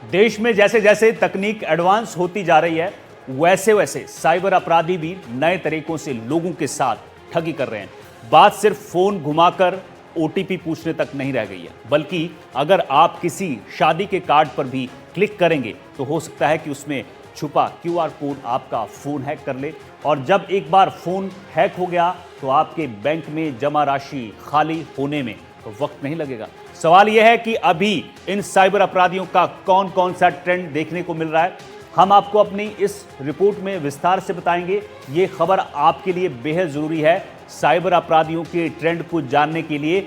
देश में जैसे जैसे तकनीक एडवांस होती जा रही है, वैसे वैसे साइबर अपराधी भी नए तरीकों से लोगों के साथ ठगी कर रहे हैं। बात सिर्फ फोन घुमाकर ओटीपी पूछने तक नहीं रह गई है, बल्कि अगर आप किसी शादी के कार्ड पर भी क्लिक करेंगे तो हो सकता है कि उसमें छुपा क्यूआर कोड आपका फोन हैक कर ले। और जब एक बार फोन हैक हो गया तो आपके बैंक में जमा राशि खाली होने में वक्त नहीं लगेगा। सवाल यह है कि अभी इन साइबर अपराधियों का कौन कौन सा ट्रेंड देखने को मिल रहा है, हम आपको अपनी इस रिपोर्ट में विस्तार से बताएंगे। ये खबर आपके लिए बेहद जरूरी है। साइबर अपराधियों के ट्रेंड को जानने के लिए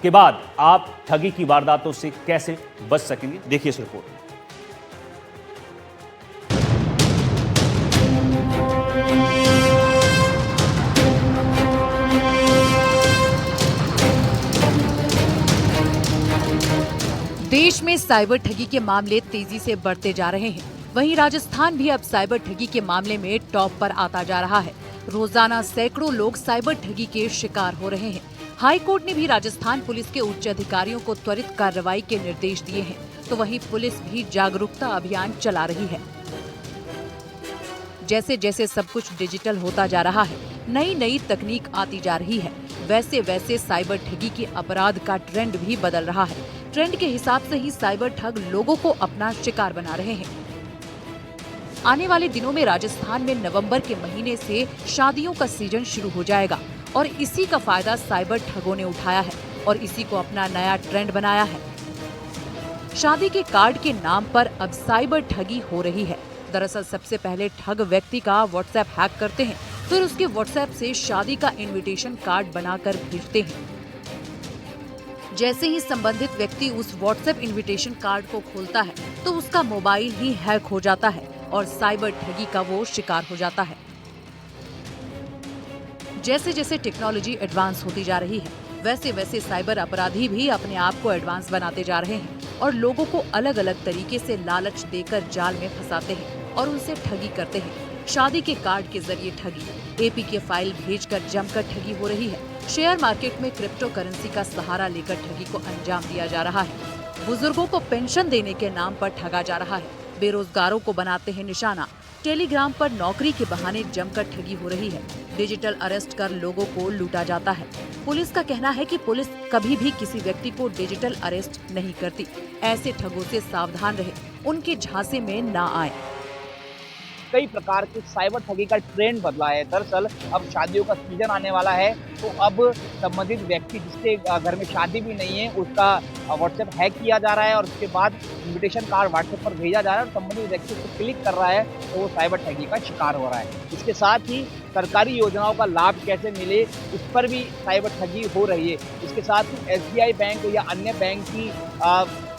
के बाद आप ठगी की वारदातों से कैसे बच सकेंगे, देखिए इस रिपोर्ट में। देश में साइबर ठगी के मामले तेजी से बढ़ते जा रहे हैं। वहीं राजस्थान भी अब साइबर ठगी के मामले में टॉप पर आता जा रहा है। रोजाना सैकड़ों लोग साइबर ठगी के शिकार हो रहे हैं। हाई कोर्ट ने भी राजस्थान पुलिस के उच्च अधिकारियों को त्वरित कार्रवाई के निर्देश दिए हैं, तो वहीं पुलिस भी जागरूकता अभियान चला रही है। जैसे जैसे सब कुछ डिजिटल होता जा रहा है, नई नई तकनीक आती जा रही है, वैसे वैसे साइबर ठगी के अपराध का ट्रेंड भी बदल रहा है। ट्रेंड के हिसाब से ही साइबर ठग लोगों को अपना शिकार बना रहे हैं। आने वाले दिनों में राजस्थान में नवंबर के महीने से शादियों का सीजन शुरू हो जाएगा और इसी का फायदा साइबर ठगों ने उठाया है और इसी को अपना नया ट्रेंड बनाया है। शादी के कार्ड के नाम पर अब साइबर ठगी हो रही है। दरअसल सबसे पहले ठग व्यक्ति का व्हाट्सएप हैक करते हैं, फिर उसके व्हाट्सएप से शादी का इनविटेशन कार्ड बनाकर भेजते हैं। जैसे ही संबंधित व्यक्ति उस व्हाट्सएप इनविटेशन कार्ड को खोलता है तो उसका मोबाइल ही हैक हो जाता है और साइबर ठगी का वो शिकार हो जाता है। जैसे जैसे टेक्नोलॉजी एडवांस होती जा रही है, वैसे वैसे साइबर अपराधी भी अपने आप को एडवांस बनाते जा रहे हैं और लोगों को अलग अलग तरीके से लालच देकर जाल में फंसाते हैं और उनसे ठगी करते हैं। शादी के कार्ड के जरिए ठगी, एपी के फाइल भेजकर जमकर ठगी हो रही है। शेयर मार्केट में क्रिप्टो करेंसी का सहारा लेकर ठगी को अंजाम दिया जा रहा है। बुजुर्गों को पेंशन देने के नाम पर ठगा जा रहा है। बेरोजगारों को बनाते हैं निशाना। टेलीग्राम पर नौकरी के बहाने जमकर ठगी हो रही है। डिजिटल अरेस्ट कर लोगों को लूटा जाता है। पुलिस का कहना है कि पुलिस कभी भी किसी व्यक्ति को डिजिटल अरेस्ट नहीं करती। ऐसे ठगों से सावधान रहे, उनके झांसे में ना आए। कई प्रकार के साइबर ठगी का ट्रेंड बदला है। दरअसल अब शादियों का सीजन आने वाला है, तो अब संबंधित व्यक्ति जिसके घर में शादी भी नहीं है उसका व्हाट्सएप हैक किया जा रहा है और उसके बाद इनविटेशन कार्ड व्हाट्सएप पर भेजा जा रहा है और संबंधित व्यक्ति उसको क्लिक कर रहा है तो वो साइबर ठगी का शिकार हो रहा है। इसके साथ ही सरकारी योजनाओं का लाभ कैसे मिले, इस पर भी साइबर ठगी हो रही है। इसके साथ ही एसबीआई बैंक या अन्य बैंक की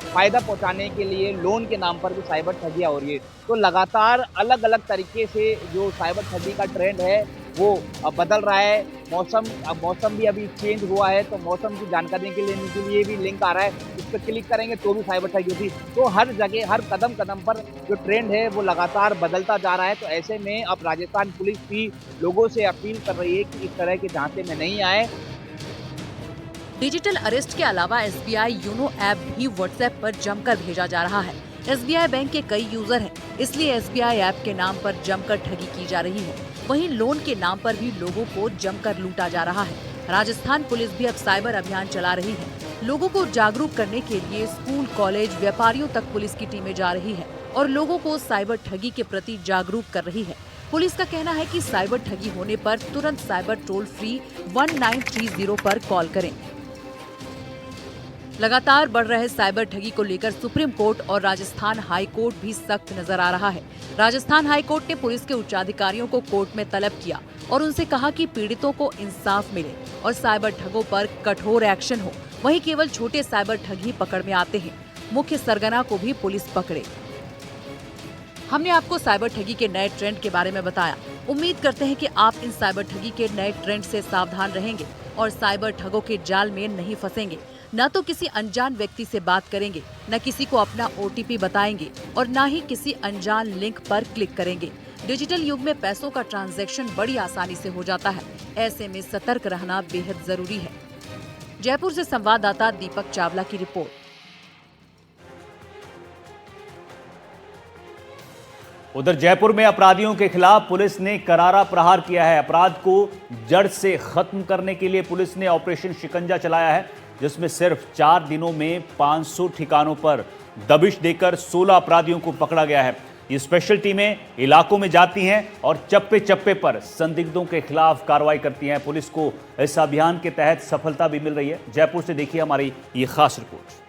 फायदा पहुंचाने के लिए लोन के नाम पर भी साइबर ठगियां हो रही है। तो लगातार अलग अलग तरीके से जो साइबर ठगी का ट्रेंड है वो बदल रहा है। मौसम भी अभी चेंज हुआ है, तो मौसम की जानकारी के लिए भी लिंक आ रहा है, उस पर क्लिक करेंगे तो भी साइबर ठगी होती है। तो हर जगह हर कदम कदम पर जो ट्रेंड है वो लगातार बदलता जा रहा है। तो ऐसे में अब राजस्थान पुलिस भी लोगों से अपील कर रही है कि इस तरह के झांसे में नहीं आए। डिजिटल अरेस्ट के अलावा एसबीआई यूनो ऐप भी व्हाट्सएप पर जमकर भेजा जा रहा है। एसबीआई बैंक के कई यूजर हैं, इसलिए एसबीआई ऐप के नाम पर जमकर ठगी की जा रही है। वहीं लोन के नाम पर भी लोगों को जमकर लूटा जा रहा है। राजस्थान पुलिस भी अब साइबर अभियान चला रही है। लोगों को जागरूक करने के लिए स्कूल, कॉलेज, व्यापारियों तक पुलिस की टीमें जा रही है और लोगों को साइबर ठगी के प्रति जागरूक कर रही है। पुलिस का कहना है कि साइबर ठगी होने पर तुरंत साइबर टोल फ्री 1930 पर कॉल करें। लगातार बढ़ रहे साइबर ठगी को लेकर सुप्रीम कोर्ट और राजस्थान हाई कोर्ट भी सख्त नजर आ रहा है। राजस्थान हाई कोर्ट ने पुलिस के उच्चाधिकारियों को कोर्ट में तलब किया और उनसे कहा कि पीड़ितों को इंसाफ मिले और साइबर ठगों पर कठोर एक्शन हो। वहीं केवल छोटे साइबर ठग ही पकड़ में आते हैं, मुख्य सरगना को भी पुलिस पकड़े। हमने आपको साइबर ठगी के नए ट्रेंड के बारे में बताया। उम्मीद करते हैं कि आप इन साइबर ठगी के नए ट्रेंड से सावधान रहेंगे और साइबर ठगों के जाल में नहीं फंसेंगे। न तो किसी अनजान व्यक्ति से बात करेंगे, न किसी को अपना ओटीपी बताएंगे और न ही किसी अनजान लिंक पर क्लिक करेंगे। डिजिटल युग में पैसों का ट्रांजैक्शन बड़ी आसानी से हो जाता है। ऐसे में सतर्क रहना बेहद जरूरी है। जयपुर से संवाददाता दीपक चावला की रिपोर्ट। उधर जयपुर में अपराधियों के खिलाफ पुलिस ने करारा प्रहार किया है। अपराध को जड़ से खत्म करने के लिए पुलिस ने ऑपरेशन शिकंजा चलाया है, जिसमें सिर्फ 4 दिनों में 500 ठिकानों पर दबिश देकर 16 अपराधियों को पकड़ा गया है। ये स्पेशल टीमें इलाकों में जाती हैं और चप्पे चप्पे पर संदिग्धों के खिलाफ कार्रवाई करती हैं। पुलिस को इस अभियान के तहत सफलता भी मिल रही है। जयपुर से देखिए हमारी ये खास रिपोर्ट।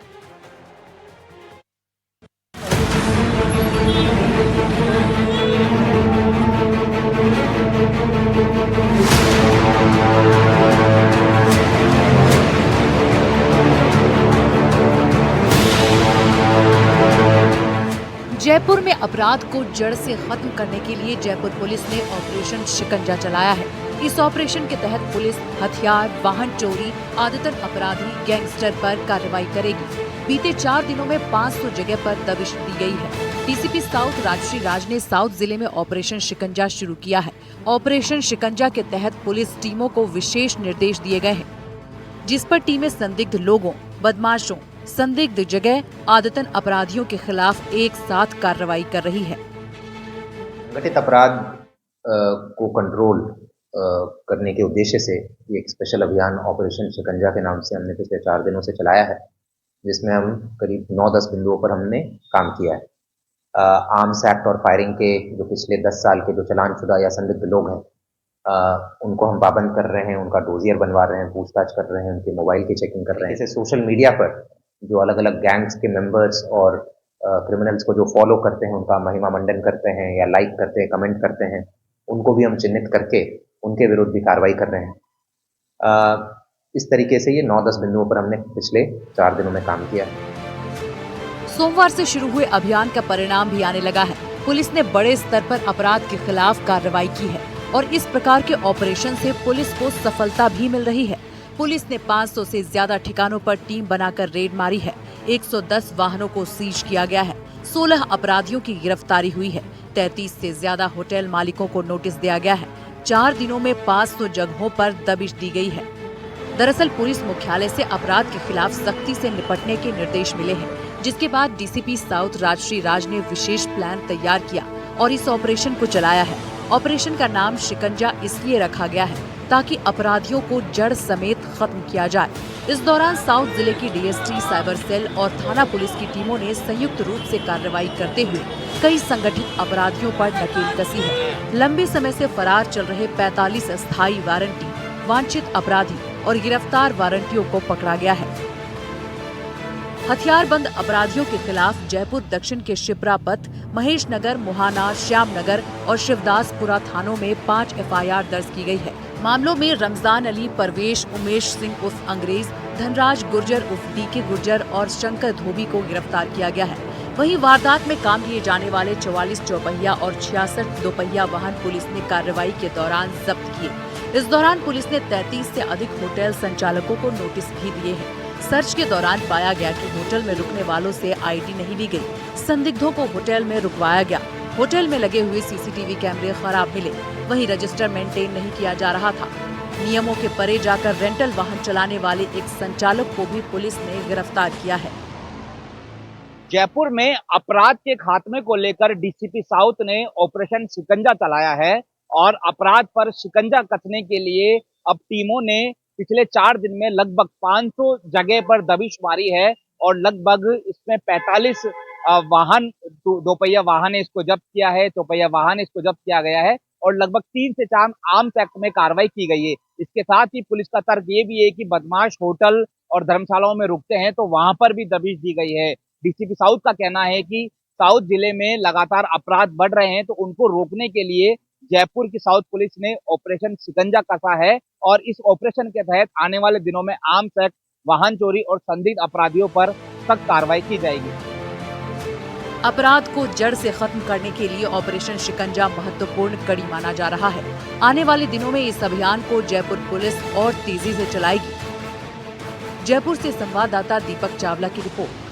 जयपुर में अपराध को जड़ से खत्म करने के लिए जयपुर पुलिस ने ऑपरेशन शिकंजा चलाया है। इस ऑपरेशन के तहत पुलिस हथियार, वाहन चोरी, आदतन अपराधी, गैंगस्टर पर कार्रवाई करेगी। बीते 4 दिनों में 500 जगह पर दबिश दी गई है। डीसीपी साउथ राजश्री राज ने साउथ जिले में ऑपरेशन शिकंजा शुरू किया है। ऑपरेशन शिकंजा के तहत पुलिस टीमों को विशेष निर्देश दिए गए हैं, जिस पर टीमें संदिग्ध लोगों, बदमाशों, संदिग्ध जगह, आदतन अपराधियों के खिलाफ एक साथ कार्रवाई कर रही है। संगठित अपराध को कंट्रोल करने के उद्देश्य से ये एक स्पेशल अभियान ऑपरेशन शिकंजा के नाम से हमने पिछले 4 दिनों से चलाया है, जिसमें हम करीब 9-10 बिंदुओं पर हमने काम किया है। आर्म्स एक्ट और फायरिंग के जो पिछले 10 साल के जो चालानशुदा या संदिग्ध लोग हैं, उनको हम पाबंद कर रहे हैं, उनका डोजियर बनवा रहे हैं, पूछताछ कर रहे हैं, उनके मोबाइल की चेकिंग कर रहे हैं। जैसे सोशल मीडिया पर जो अलग अलग गैंग्स के मेंबर्स और क्रिमिनल्स को जो फॉलो करते हैं, उनका महिमा मंडन करते हैं या लाइक करते हैं, कमेंट करते हैं, उनको भी हम चिन्हित करके उनके विरुद्ध भी कार्रवाई कर रहे हैं। इस तरीके से ये 9-10 बिंदुओं पर हमने पिछले 4 दिनों में काम किया है। सोमवार से शुरू हुए अभियान का परिणाम भी आने लगा है। पुलिस ने बड़े स्तर पर अपराध के खिलाफ कार्रवाई की है और इस प्रकार के ऑपरेशन से पुलिस को सफलता भी मिल रही है। पुलिस ने 500 से ज्यादा ठिकानों पर टीम बनाकर रेड मारी है। 110 वाहनों को सीज किया गया है। 16 अपराधियों की गिरफ्तारी हुई है। 33 से ज्यादा होटल मालिकों को नोटिस दिया गया है। 4 दिनों में 500 जगहों पर दबिश दी गई है। दरअसल पुलिस मुख्यालय से अपराध के खिलाफ सख्ती से निपटने के निर्देश मिले हैं, जिसके बाद डीसीपी साउथ राजश्री राज ने विशेष प्लान तैयार किया और इस ऑपरेशन को चलाया है। ऑपरेशन का नाम शिकंजा इसलिए रखा गया है ताकि अपराधियों को जड़ समेत खत्म किया जाए। इस दौरान साउथ जिले की डीएसटी, साइबर सेल और थाना पुलिस की टीमों ने संयुक्त रूप से कार्रवाई करते हुए कई संगठित अपराधियों पर नकेल कसी है। लंबे समय से फरार चल रहे 45 अस्थायी वारंटी, वांछित अपराधी और गिरफ्तार वारंटियों को पकड़ा गया है। हथियारबंद अपराधियों के खिलाफ जयपुर दक्षिण के शिप्रापथ, महेश नगर, मुहाना, श्याम नगर और शिवदासपुरा थानों में 5 FIR दर्ज की गई है। मामलों में रमजान अली, परवेश, उमेश सिंह उर्फ अंग्रेज, धनराज गुर्जर उर्फ DK गुर्जर और शंकर धोबी को गिरफ्तार किया गया है। वहीं वारदात में काम लिए जाने वाले 44 चौपहिया और 66 दोपहिया वाहन पुलिस ने कार्रवाई के दौरान जब्त किए। इस दौरान पुलिस ने 33 से अधिक होटल संचालकों को नोटिस भी दिए हैं। सर्च के दौरान पाया गया कि होटल में रुकने वालों से ID नहीं ली गई। संदिग्धों को होटल में रुकवाया गया। होटल में लगे हुए CCTV कैमरे खराब मिले। वहीं रजिस्टर मेंटेन नहीं किया जा रहा था। नियमों के परे जाकर रेंटल वाहन चलाने वाले एक संचालक को भी पुलिस ने गिरफ्तार किया है। जयपुर में अपराध के खात्मे को लेकर डीसीपी साउथ ने ऑपरेशन शिकंजा चलाया है और अपराध पर शिकंजा कसने के लिए अब टीमों ने पिछले 4 दिन में लगभग 500 जगह पर दबिश मारी है और लगभग इसमें 45 वाहन, दोपहिया वाहन इसको जब्त किया है, चौपहिया वाहन इसको जब्त किया गया है और लगभग 3 से 4 आर्म्स एक्ट में कार्रवाई की गई है। इसके साथ ही पुलिस का तर्क ये भी है कि बदमाश होटल और धर्मशालाओं में रुकते हैं तो वहां पर भी दबिश दी गई है। डीसीपी साउथ का कहना है कि साउथ जिले में लगातार अपराध बढ़ रहे हैं तो उनको रोकने के लिए जयपुर की साउथ पुलिस ने ऑपरेशन शिकंजा कसा है और इस ऑपरेशन के तहत आने वाले दिनों में आर्म्स एक्ट, वाहन चोरी और संदिग्ध अपराधियों पर सख्त कार्रवाई की जाएगी। अपराध को जड़ से खत्म करने के लिए ऑपरेशन शिकंजा महत्वपूर्ण कड़ी माना जा रहा है। आने वाले दिनों में इस अभियान को जयपुर पुलिस और तेजी से चलाएगी। जयपुर से संवाददाता दीपक चावला की रिपोर्ट।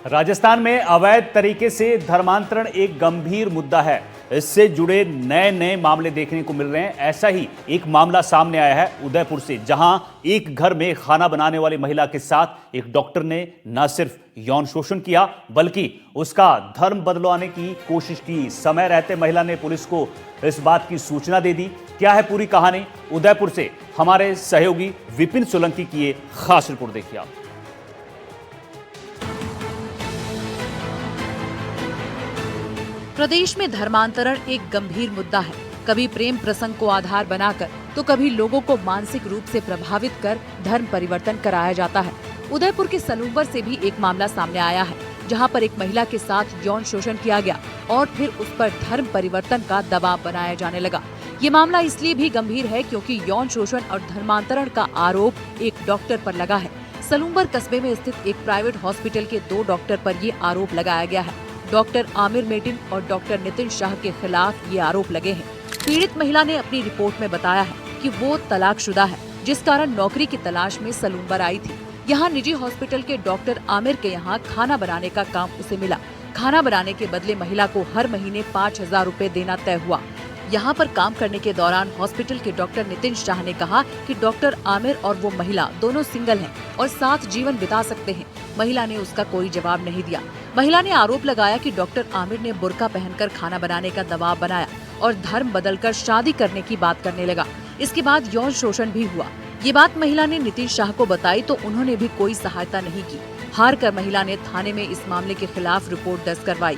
राजस्थान में अवैध तरीके से धर्मांतरण एक गंभीर मुद्दा है। इससे जुड़े नए नए मामले देखने को मिल रहे हैं। ऐसा ही एक मामला सामने आया है उदयपुर से, जहां एक घर में खाना बनाने वाली महिला के साथ एक डॉक्टर ने न सिर्फ यौन शोषण किया बल्कि उसका धर्म बदलवाने की कोशिश की। समय रहते महिला ने पुलिस को इस बात की सूचना दे दी। क्या है पूरी कहानी, उदयपुर से हमारे सहयोगी विपिन सोलंकी की ये खास रिपोर्ट देखिए आप। प्रदेश में धर्मांतरण एक गंभीर मुद्दा है। कभी प्रेम प्रसंग को आधार बनाकर तो कभी लोगों को मानसिक रूप से प्रभावित कर धर्म परिवर्तन कराया जाता है। उदयपुर के सलूबर से भी एक मामला सामने आया है, जहां पर एक महिला के साथ यौन शोषण किया गया और फिर उस पर धर्म परिवर्तन का दबाव बनाया जाने लगा। ये मामला इसलिए भी गंभीर है क्योंकि यौन शोषण और धर्मांतरण का आरोप एक डॉक्टर पर लगा है। सलूबर कस्बे में स्थित एक प्राइवेट हॉस्पिटल के 2 डॉक्टर पर ये आरोप लगाया गया है। डॉक्टर आमिर मेटिन और डॉक्टर नितिन शाह के खिलाफ ये आरोप लगे हैं। पीड़ित महिला ने अपनी रिपोर्ट में बताया है कि वो तलाकशुदा है, जिस कारण नौकरी की तलाश में सलूबर आई थी। यहाँ निजी हॉस्पिटल के डॉक्टर आमिर के यहाँ खाना बनाने का काम उसे मिला। खाना बनाने के बदले महिला को हर महीने 5,000 रुपए देना तय हुआ। यहाँ पर काम करने के दौरान हॉस्पिटल के डॉक्टर नितिन शाह ने कहा कि डॉक्टर आमिर और वो महिला दोनों सिंगल हैं और साथ जीवन बिता सकते हैं। महिला ने उसका कोई जवाब नहीं दिया। महिला ने आरोप लगाया कि डॉक्टर आमिर ने बुर्का पहनकर खाना बनाने का दबाव बनाया और धर्म बदलकर शादी करने की बात करने लगा। इसके बाद यौन शोषण भी हुआ। ये बात महिला ने नितिन शाह को बताई तो उन्होंने भी कोई सहायता नहीं की। हार कर महिला ने थाने में इस मामले के खिलाफ रिपोर्ट दर्ज करवाई।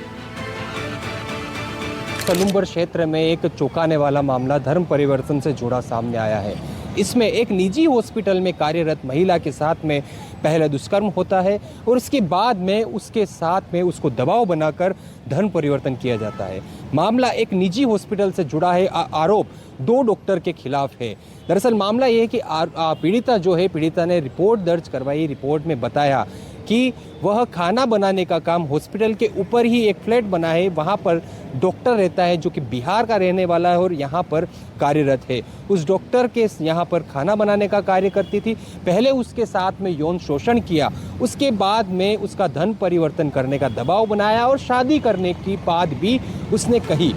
सलूबर क्षेत्र में एक चौंकाने वाला मामला धर्म परिवर्तन से जुड़ा सामने आया है। इसमें एक निजी हॉस्पिटल में कार्यरत महिला के साथ में पहले दुष्कर्म होता है और उसके बाद में उसके साथ में उसको दबाव बनाकर धर्म परिवर्तन किया जाता है। मामला एक निजी हॉस्पिटल से जुड़ा है। आरोप 2 डॉक्टर के खिलाफ है। दरअसल मामला ये है कि पीड़िता ने रिपोर्ट दर्ज करवाई। रिपोर्ट में बताया कि वह खाना बनाने का काम हॉस्पिटल के ऊपर ही एक फ्लैट बना है, वहाँ पर डॉक्टर रहता है जो कि बिहार का रहने वाला है और यहाँ पर कार्यरत है। उस डॉक्टर के यहाँ पर खाना बनाने का कार्य करती थी। पहले उसके साथ में यौन शोषण किया, उसके बाद में उसका धर्म परिवर्तन करने का दबाव बनाया और शादी करने की बात भी उसने कही।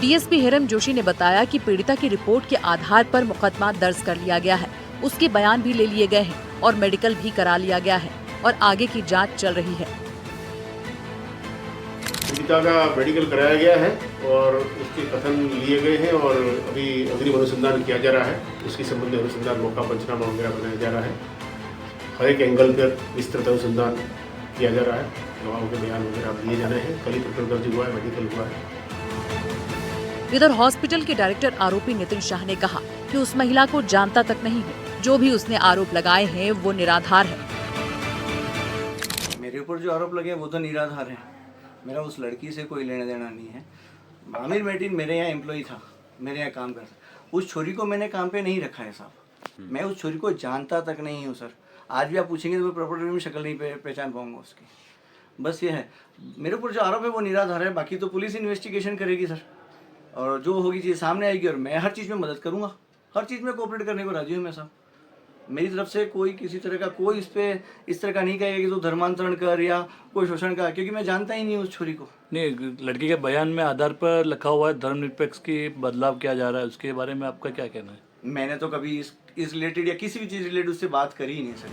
डीएसपी हिरम जोशी ने बताया कि पीड़िता की रिपोर्ट के आधार पर मुकदमा दर्ज कर लिया गया है। उसके बयान भी ले लिए गए हैं और मेडिकल भी करा लिया गया है और आगे की जांच चल रही है। पीड़िता का मेडिकल कराया गया है और उसके कथन लिए गए हैं और अभी अग्रिम अनुसंधान किया जा रहा है। उसके संबंधी अनुसंधान मौका पंचनामा वगैरह बनाया जा रहा है। हर एक एंगल पर विस्तृत अनुसंधान किया जा रहा है। गवाहों के बयान वगैरह दिए जाने हैं। कल ही प्रकरण दर्ज हुआ है, मेडिकल हुआ है। इधर हॉस्पिटल के डायरेक्टर आरोपी नितिन शाह ने कहा कि उस महिला को जानता तक नहीं है। जो भी उसने आरोप लगाए हैं वो निराधार है। मेरे ऊपर जो आरोप लगे वो तो निराधार है। मेरा उस लड़की से कोई लेना देना नहीं है। आमिर मेटिन मेरे यहाँ एम्प्लॉय था, मेरे यहाँ काम करता। उस छोरी को मैंने काम पे नहीं रखा है साहब। मैं उस छोरी को जानता तक नहीं हूँ सर। आज भी आप पूछेंगे तो मैं प्रॉपर में शक्ल नहीं पहचान पाऊंगा उसकी। बस ये है, मेरे ऊपर जो आरोप है वो निराधार है। बाकी तो पुलिस इन्वेस्टिगेशन करेगी सर, और जो होगी चीज़ सामने आएगी और मैं हर चीज़ में मदद करूँगा। हर चीज़ में कोऑपरेट करने को राजी हूँ मैं साहब। मेरी तरफ से कोई किसी तरह का कोई इस तरह का नहीं कहेगा कि तो धर्मांतरण कर या कोई शोषण का, क्योंकि मैं जानता ही नहीं उस छोरी को। नहीं, लड़की के बयान में आधार पर लिखा हुआ है धर्मनिरपेक्ष की बदलाव किया जा रहा है। उसके बारे में आपका क्या कहना है? मैंने तो कभी इस रिलेटेड या किसी भी चीज़ रिलेटेड उससे बात करी ही नहीं सर।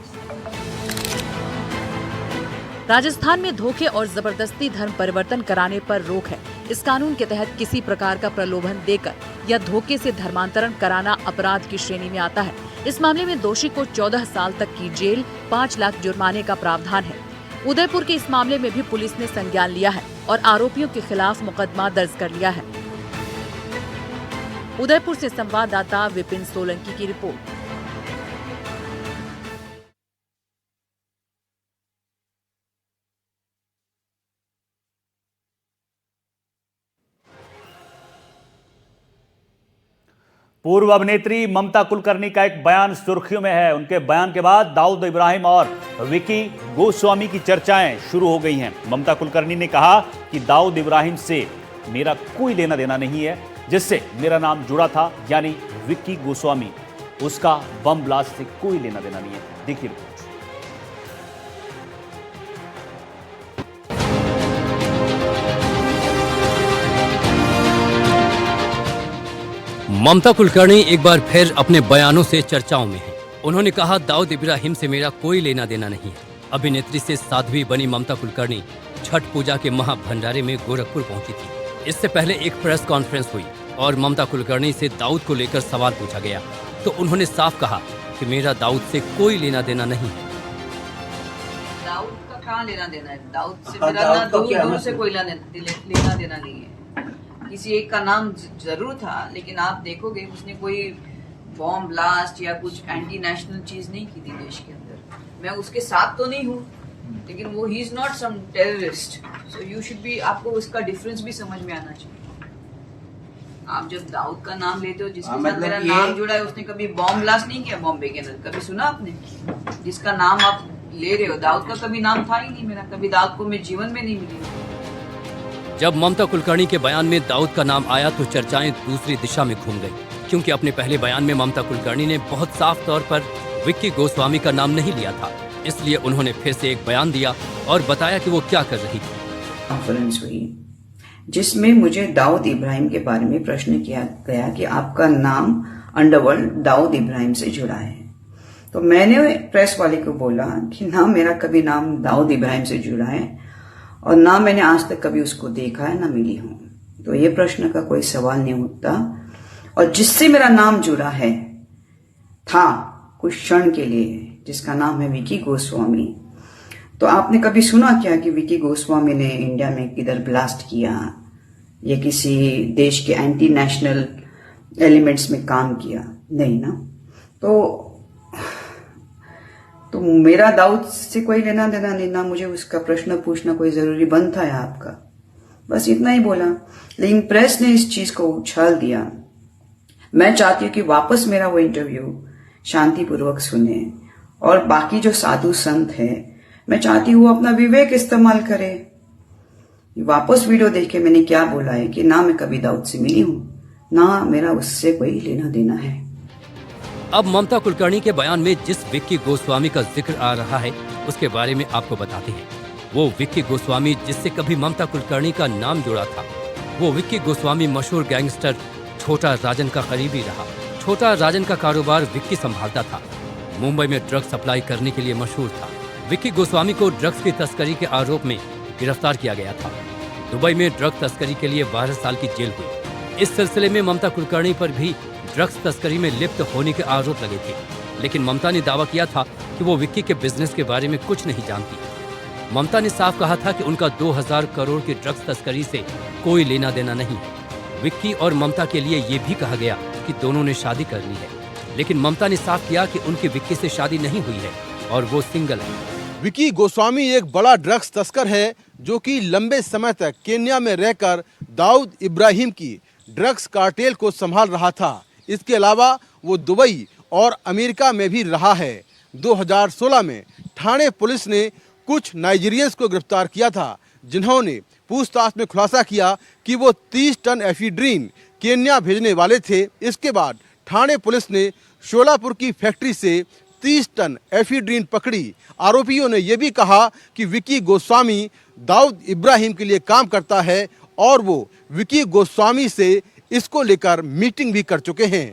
राजस्थान में धोखे और जबरदस्ती धर्म परिवर्तन कराने पर रोक है। इस कानून के तहत किसी प्रकार का प्रलोभन देकर या धोखे से धर्मांतरण कराना अपराध की श्रेणी में आता है। इस मामले में दोषी को 14 साल तक की जेल, 5 लाख जुर्माने का प्रावधान है। उदयपुर के इस मामले में भी पुलिस ने संज्ञान लिया है और आरोपियों के खिलाफ मुकदमा दर्ज कर लिया है। उदयपुर से संवाददाता विपिन सोलंकी की रिपोर्ट। पूर्व अभिनेत्री ममता कुलकर्णी का एक बयान सुर्खियों में है। उनके बयान के बाद दाऊद इब्राहिम और विकी गोस्वामी की चर्चाएं शुरू हो गई हैं। ममता कुलकर्णी ने कहा कि दाऊद इब्राहिम से मेरा कोई लेना देना नहीं है, जिससे मेरा नाम जुड़ा था, यानी विक्की गोस्वामी, उसका बम ब्लास्ट से कोई लेना देना नहीं है। देखिए रिपोर्ट। ममता कुलकर्णी एक बार फिर अपने बयानों से चर्चाओं में हैं। उन्होंने कहा, दाऊद इब्राहिम से मेरा कोई लेना देना नहीं है। अभिनेत्री से साध्वी बनी ममता कुलकर्णी छठ पूजा के महाभंडारे में गोरखपुर पहुंची थी। इससे पहले एक प्रेस कॉन्फ्रेंस हुई और ममता कुलकर्णी से दाऊद को लेकर सवाल पूछा गया तो उन्होंने साफ कहा कि मेरा दाऊद से कोई लेना देना नहीं है। दाऊद का कहाँ लेना देना है? दाऊद से मेरा ना दूर से कोई लेना देना नहीं है। किसी एक का नाम जरूर था, लेकिन आप देखोगे उसने कोई बॉम्ब ब्लास्ट या कुछ एंटी नेशनल चीज नहीं की थी देश के अंदर। मैं उसके साथ तो नहीं हूँ, लेकिन वो he is not some terrorist. So you should be, आपको उसका डिफरेंस भी समझ में आना चाहिए। आप जब दाऊद का नाम लेते हो, जिसके साथ मेरा नाम जुड़ा है, उसने कभी बॉम्ब ब्लास्ट नहीं किया बॉम्बे के अंदर, कभी सुना आपने? जिसका नाम आप ले रहे हो, दाऊद का कभी नाम था ही नहीं मेरा, कभी दाऊद को मैं जीवन में नहीं मिली। जब ममता कुलकर्णी के बयान में दाऊद का नाम आया तो चर्चाएं दूसरी दिशा में घूम गई, क्योंकि अपने पहले बयान में ममता कुलकर्णी ने बहुत साफ तौर पर विक्की गोस्वामी का नाम नहीं लिया था। इसलिए उन्होंने फिर से एक बयान दिया और बताया कि वो क्या कर रही थी। कॉन्फ्रेंस हुई जिसमें मुझे दाऊद इब्राहिम के बारे में प्रश्न किया गया कि आपका नाम अंडरवर्ल्ड दाऊद इब्राहिम से जुड़ा है। तो मैंने प्रेस वाले को बोला कि ना मेरा कभी नाम दाऊद इब्राहिम से जुड़ा है और ना मैंने आज तक कभी उसको देखा है, ना मिली हूं। तो ये प्रश्न का कोई सवाल नहीं उठता। और जिससे मेरा नाम जुड़ा है था कुछ क्षण के लिए, जिसका नाम है विक्की गोस्वामी। तो आपने कभी सुना क्या कि विक्की गोस्वामी ने इंडिया में किधर ब्लास्ट किया या किसी देश के एंटी नेशनल एलिमेंट्स में काम किया? नहीं ना। तो मेरा दाऊद से कोई लेना देना नहीं, ना मुझे उसका प्रश्न पूछना कोई जरूरी बनता है आपका। बस इतना ही बोला, लेकिन प्रेस ने इस चीज को उछाल दिया। मैं चाहती हूँ कि वापस मेरा वो इंटरव्यू शांतिपूर्वक सुने और बाकी जो साधु संत है, मैं चाहती हूँ वो अपना विवेक इस्तेमाल करे। वापस वीडियो देख के मैंने क्या बोला है कि ना मैं कभी दाऊद से मिली हूँ, ना मेरा उससे कोई लेना देना है। अब ममता कुलकर्णी के बयान में जिस विक्की गोस्वामी का जिक्र आ रहा है उसके बारे में आपको बताते हैं। वो विक्की गोस्वामी जिससे कभी ममता कुलकर्णी का नाम जुड़ा था, वो विक्की गोस्वामी मशहूर गैंगस्टर छोटा राजन का करीबी रहा। छोटा राजन का कारोबार विक्की संभालता था। मुंबई में ड्रग्स सप्लाई करने के लिए मशहूर था। विक्की गोस्वामी को ड्रग्स की तस्करी के आरोप में गिरफ्तार किया गया था। दुबई में ड्रग तस्करी के लिए 12 साल की जेल हुई। इस सिलसिले में ममता कुलकर्णी पर भी ड्रग्स तस्करी में लिप्त होने के आरोप लगे थे, लेकिन ममता ने दावा किया था कि वो विक्की के बिजनेस के बारे में कुछ नहीं जानती। ममता ने साफ कहा था कि उनका 2000 करोड़ की ड्रग्स तस्करी से कोई लेना देना नहीं है। विक्की और ममता के लिए ये भी कहा गया कि दोनों ने शादी कर ली है, लेकिन ममता ने साफ किया कि उनकी विक्की से शादी नहीं हुई है और वो सिंगल है। विक्की गोस्वामी एक बड़ा ड्रग्स तस्कर है जो कि लंबे समय तक केन्या में रहकर दाऊद इब्राहिम की ड्रग्स कार्टेल को संभाल रहा था। इसके अलावा वो दुबई और अमेरिका में भी रहा है। 2016 में ठाणे पुलिस ने कुछ नाइजीरियंस को गिरफ्तार किया था, जिन्होंने पूछताछ में खुलासा किया कि वो 30 टन एफीड्रीन केन्या भेजने वाले थे। इसके बाद ठाणे पुलिस ने शोलापुर की फैक्ट्री से 30 टन एफीड्रीन पकड़ी। आरोपियों ने यह भी कहा कि विक्की गोस्वामी दाऊद इब्राहिम के लिए काम करता है और वो विक्की गोस्वामी से इसको लेकर मीटिंग भी कर चुके हैं।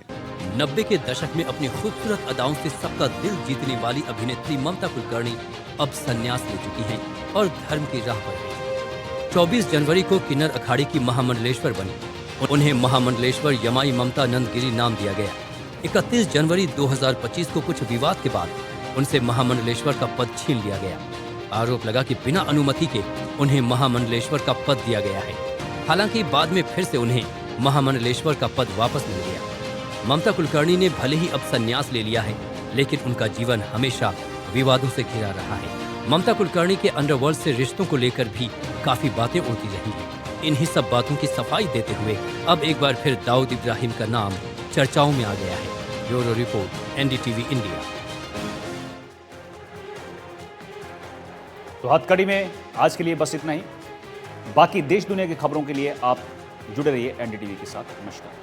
90 के दशक में अपनी खूबसूरत अदाओं से सबका दिल जीतने वाली अभिनेत्री ममता कुलकर्णी अब संन्यास ले चुकी हैं और धर्म की राह पर हैं। 24 जनवरी को किन्नर अखाड़े की महामंडलेश्वर बनी। उन्हें महामंडलेश्वर यमाई ममता नंदगिरी नाम दिया गया। 31 जनवरी 2025 को कुछ विवाद के बाद उनसे महामंडलेश्वर का पद छीन लिया गया। आरोप लगा कि बिना अनुमति के उन्हें महामंडलेश्वर का पद दिया गया है। हालांकि बाद में फिर से उन्हें महामंडलेश्वर का पद वापस मिल गया। ममता कुलकर्णी ने भले ही अब संन्यास ले लिया है, लेकिन उनका जीवन हमेशा विवादों से घिरा रहा है। ममता कुलकर्णी के अंडरवर्ल्ड से रिश्तों को लेकर भी काफी बातें उड़ती रही हैं। इन्हीं सब बातों की सफाई देते हुए अब एक बार फिर दाऊद इब्राहिम का नाम चर्चाओं में आ गया है। Bureau report, NDTV India. तो हथकड़ी में आज के लिए बस इतना ही। बाकी देश दुनिया की खबरों के लिए आप जुड़े रहिए एनडीटीवी के साथ। नमस्कार।